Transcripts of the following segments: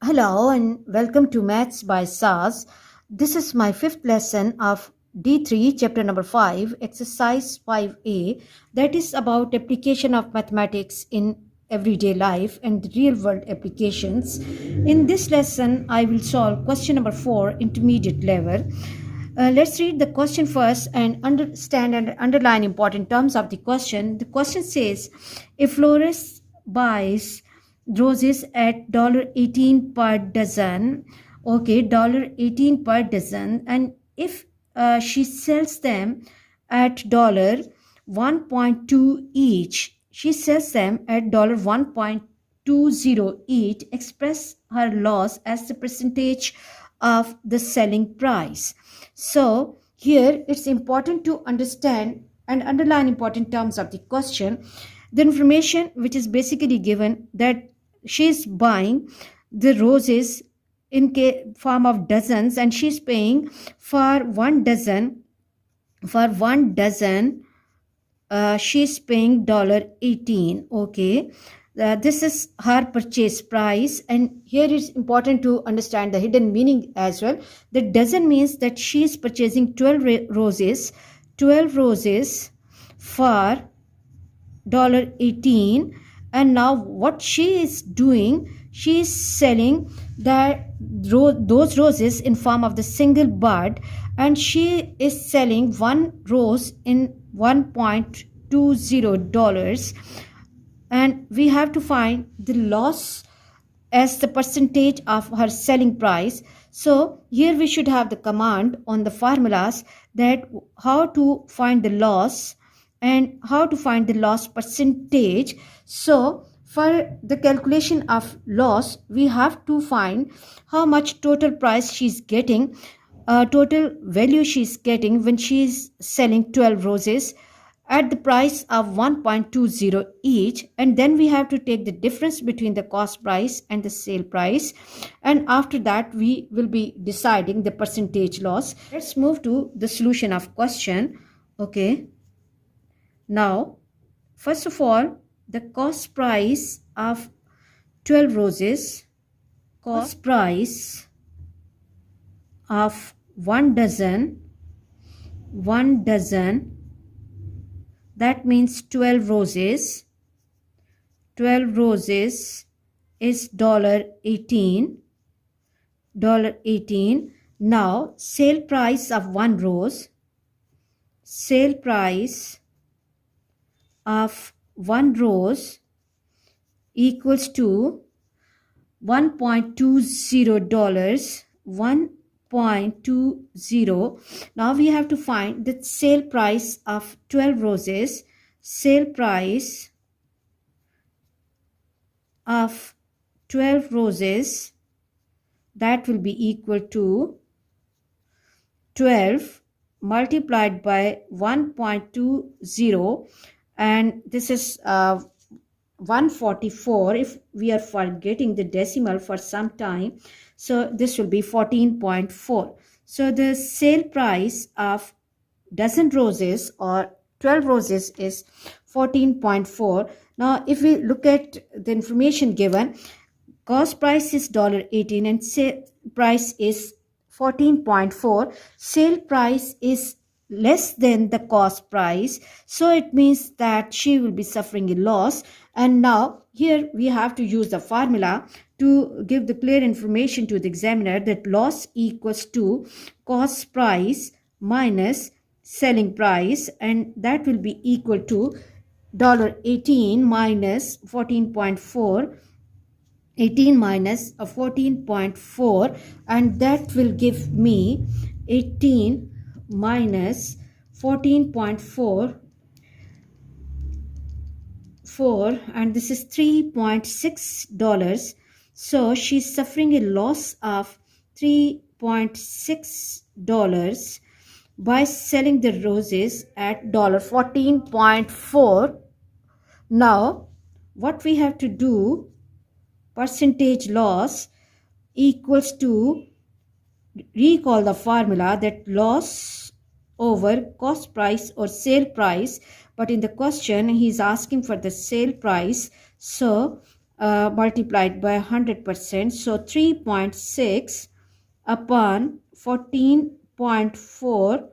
Hello and welcome to Maths by SAS. This is my fifth lesson of D3, chapter number 5, exercise 5A, that is about application of mathematics in everyday life and real world applications. In this lesson, I will solve question number 4, intermediate level. Let's read the question first and understand and underline important terms of the question. The question says, if florist buys roses at $18 per dozen, okay, $18 per dozen, and if she sells them at 1.2 each, she sells them at 1.20 each, express her loss as the percentage of the selling price. So here it's important to understand and underline important terms of the question. The information which is basically given that she is buying the roses in form of dozens, and she's paying for one dozen. She's paying $18. Okay, this is her purchase price, and here it's important to understand the hidden meaning as well. The dozen means that she is purchasing 12 roses for $18. And now what she is doing, she is selling those roses in form of the single bud, and she is selling one rose in $1.20, and we have to find the loss as the percentage of her selling price. So here we should have the command on the formulas that how to find the loss and how to find the loss percentage. So for the calculation of loss, we have to find how much total price she's getting, total value she's getting when she's selling 12 roses at the price of 1.20 each, and then we have to take the difference between the cost price and the sale price, and after that we will be deciding the percentage loss. Let's move to the solution of question. Okay, now first of all, the cost price of 12 roses, cost price of one dozen, that means 12 roses. 12 roses is $18. Now sale price of one rose, sale price of one rose equals to $1.20. 1.20. Now we have to find the sale price of 12 roses. Sale price of 12 roses, that will be equal to 12 multiplied by 1.20, and this is 144 if we are forgetting the decimal for some time. So this will be 14.4. So the sale price of dozen roses or 12 roses is 14.4. Now if we look at the information given, cost price is $18 and sale price is 14.4. Sale price is less than the cost price, so it means that she will be suffering a loss. And now here we have to use the formula to give the clear information to the examiner that loss equals to cost price minus selling price, and that will be equal to $18 minus 14.4, 18 minus 14.4, and that will give me 18 minus 14.4, and this is $3.6. So she's suffering a loss of $3.6 by selling the roses at $14.4. Now what we have to do, percentage loss equals to, recall the formula that loss over cost price or sale price, but in the question he is asking for the sale price. So multiplied by 100%. So 3.6 upon 14.4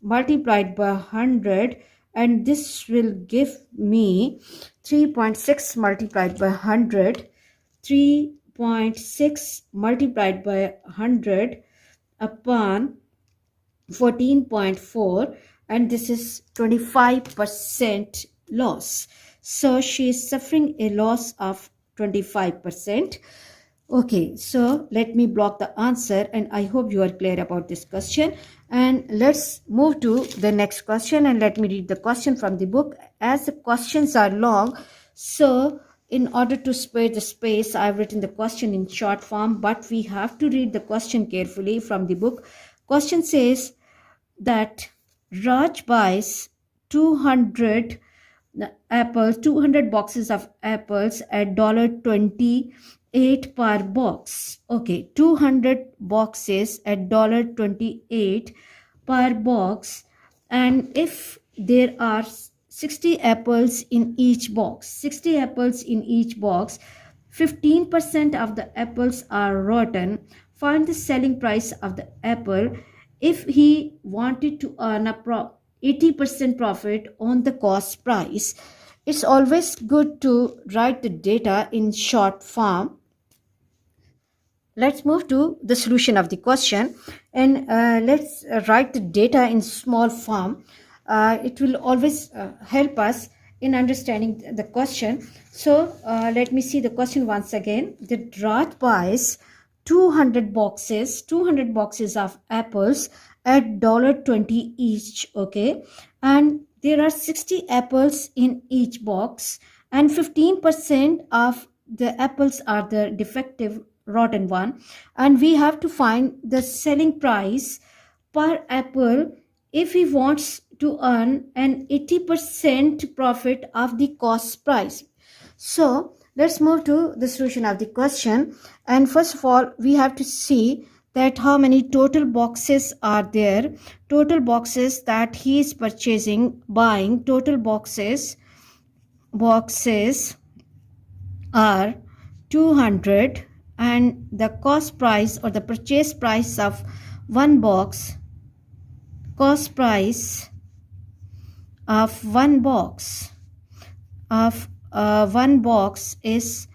multiplied by 100, and this will give me 3.6 multiplied by 100, 3.6 multiplied by 100 upon 14.4, and this is 25% loss. So she is suffering a loss of 25%. Okay, so let me block the answer, and I hope you are clear about this question. And let's move to the next question, and let me read the question from the book. As the questions are long, so in order to spare the space, I've written the question in short form, but we have to read the question carefully from the book. Question says that Raj buys 200 apples, 200 boxes of apples at $28 per box. Okay, 200 boxes at $28 per box, and if there are 60 apples in each box, 60 apples in each box, 15% of the apples are rotten. Find the selling price of the apple. If he wanted to earn a 80% profit on the cost price, it's always good to write the data in short form. Let's move to the solution of the question, and let's write the data in small form. It will always help us in understanding the question. So let me see the question once again. The Raj buys 200 boxes of apples at $20 each. Okay, and there are 60 apples in each box, and 15% of the apples are the defective rotten one, and we have to find the selling price per apple if he wants to earn an 80% profit of the cost price. So let's move to the solution of the question, and first of all we have to see that how many total boxes are there. Total boxes that he is buying, total boxes are 200, and the cost price or the purchase price of one box, cost price of one box is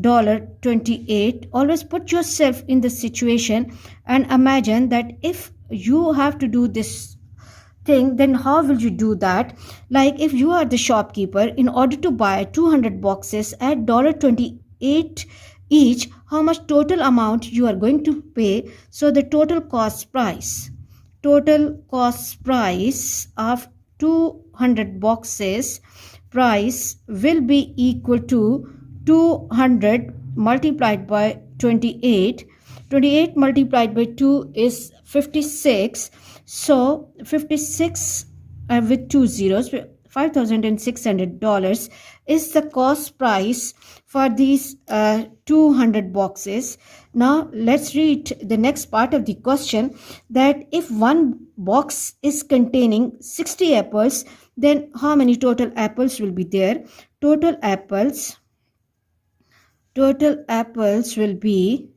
$28. Always put yourself in the situation and imagine that if you have to do this thing, then how will you do that? Like if you are the shopkeeper, in order to buy 200 boxes at $28 each, how much total amount you are going to pay? So the total cost price of 200 boxes price will be equal to 200 multiplied by 28. 28 multiplied by 2 is 56. So 56 with 2 zeros, $5,600 is the cost price for these 200 boxes. Now let's read the next part of the question, that if one box is containing 60 apples, then how many total apples will be there? Total apples will be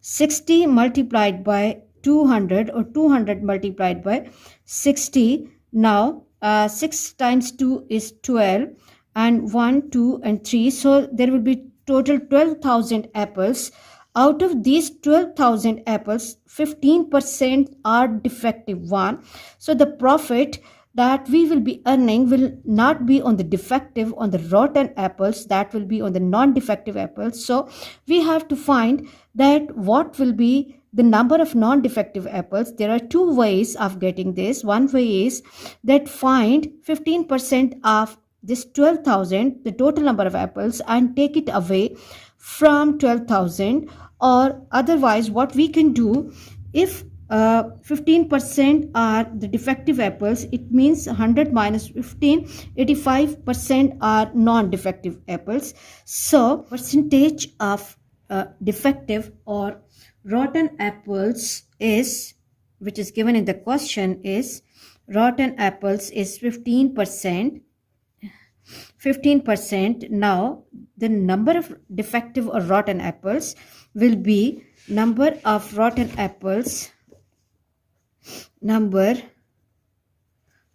60 multiplied by 200, or 200 multiplied by 60. Now 6 times 2 is 12, and 1, 2 and 3, so there will be total 12,000 apples. Out of these 12,000 apples, 15% are defective one. So the profit that we will be earning will not be on the defective, on the rotten apples, that will be on the non-defective apples. So we have to find that what will be the number of non-defective apples. There are two ways of getting this. One way is that find 15% of this 12,000, the total number of apples, and take it away from 12,000. Or otherwise what we can do, if 15% are the defective apples, it means 100 minus 15, 85% are non-defective apples. So percentage of defective or rotten apples is, which is given in the question, is rotten apples is 15%. 15%. Now the number of defective or rotten apples will be number of rotten apples, number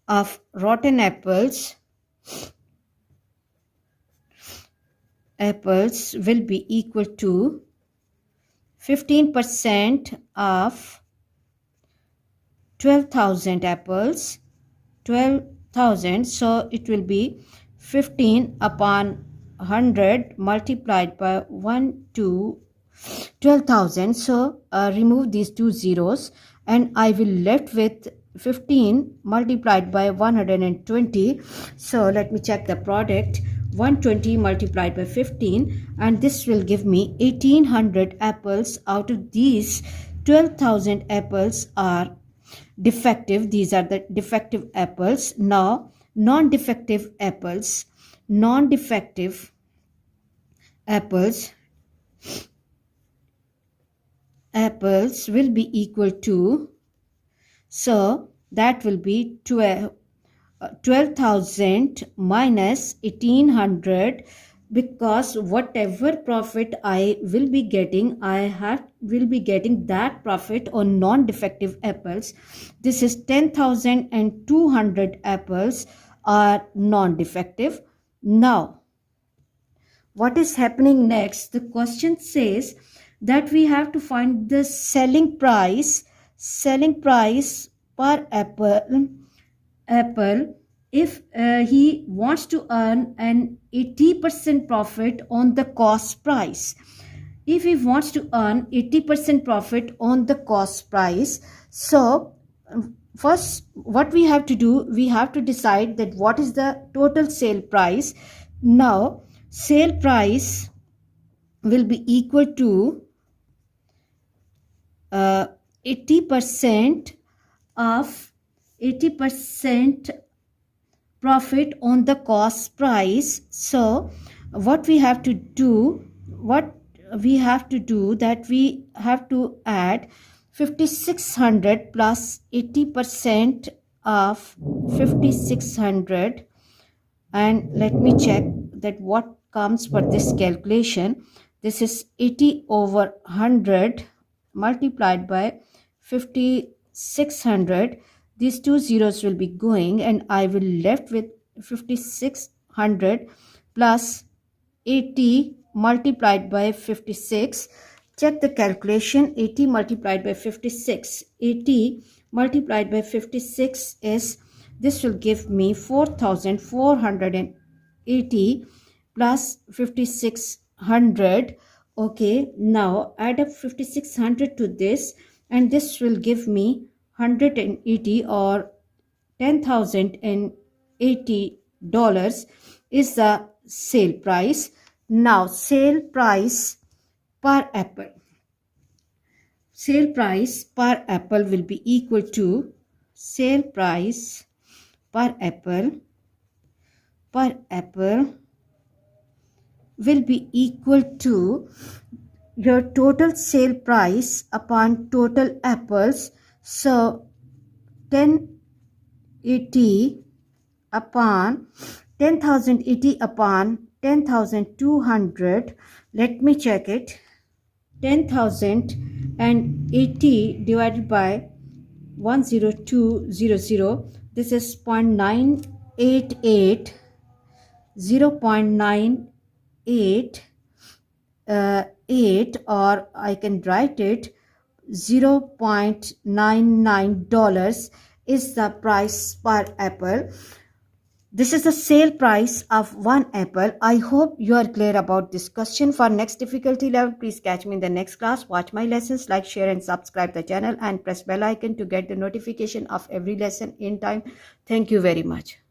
of rotten apples will be equal to 15% of 12,000 apples, 12,000, so it will be 15 upon 100 multiplied by 1 to 12,000. So remove these two zeros and I will left with 15 multiplied by 120. So let me check the product. 120 multiplied by 15, and this will give me 1800 apples. Out of these, 12,000 apples are defective. These are the defective apples. Now non-defective apples will be equal to, so that will be 12,000 minus 1800, because whatever profit I will be getting, will be getting that profit on non-defective apples. This is 10,200 apples are non-defective. Now what is happening next? The question says that we have to find the selling price per apple if he wants to earn an 80% profit on the cost price. If he wants to earn 80% profit on the cost price, so first what we have to do, we have to decide that what is the total sale price. Now sale price will be equal to 80% profit on the cost price. So what we have to do that we have to add 5600 plus 80% of 5600, and let me check that what comes for this calculation. This is 80 over 100 multiplied by 5600. These two zeros will be going and I will left with 5600 plus 80 multiplied by 56. Check the calculation. 80 multiplied by 56. 80 multiplied by 56 is, this will give me 4,480 plus 5600. Okay, now add up 5600 to this and this will give me 180 or $10,080 is the sale price. Now sale price per apple. Sale price per apple will be equal to, sale price per apple will be equal to your total sale price upon total apples. So 1080 upon 10,080 upon 10,200. Let me check it. 10,080 divided by 10200. This is 0.988, 0.988, or I can write it $0.99 is the price per apple. This is the sale price of one apple. I hope you are clear about this question. For next difficulty level, please catch me in the next class. Watch my lessons, like, share and subscribe the channel and press bell icon to get the notification of every lesson in time. Thank you very much.